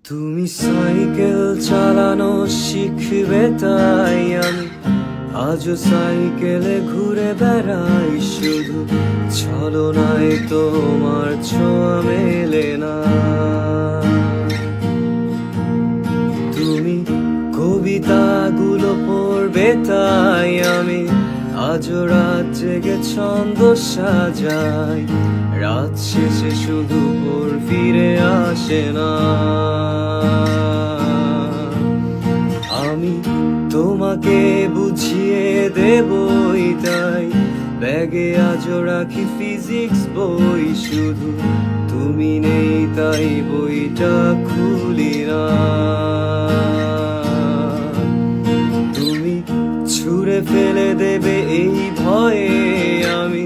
তুমি সাইকেল চালানো শিখবে তাই আমি আজও সাইকেলে ঘুরে বেড়াই, শুধু ছলনায় তোমার ছোঁয়া মেলে না। তুমি কবিতাগুলো পড়বে তাই আমি আজও রাত জেগে ছন্দ সাজাই, রাত শেষে শুধু ভোর ফিরে আসে না। আমি তোমাকে বুঝিয়ে দেবই তাই ব্যাগে আজও রাখি ফিজিক্স বই, শুধু তুমি নেই তাই বইটা খুলি না। তুমি ছুঁড়ে ফেলে দেবে এই ভয়ে আমি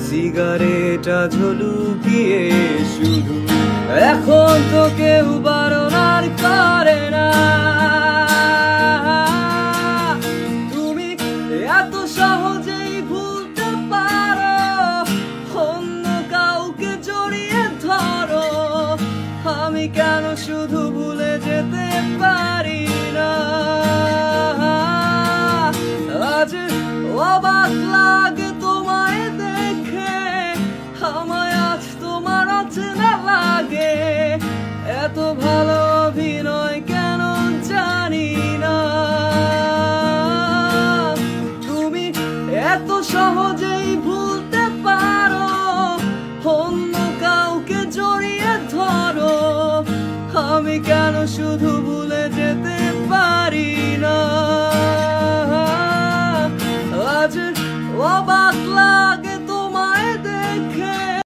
সিগারেট আজও লুকিয়ে, শুধু এখন তো কেউ বারণ আর করে না। তুমি এত সহজেই ভুলতে পারো, অন্য কাউকে জড়িয়ে ধরো, আমি কেন শুধু ভুলে যেতে পারি না। আজ অবাক লাগে তোমায় দেখে, আমায় আজ তোমার অচেনা লাগে, এত ভালো অভিনয় কেন জানি না। তুমি এত সহজেই ভুলতে পারো, অন্য কাউকে জড়িয়ে ধরো, আমি কেন শুধু ভুলে যেতে পারি না। আজ অবাক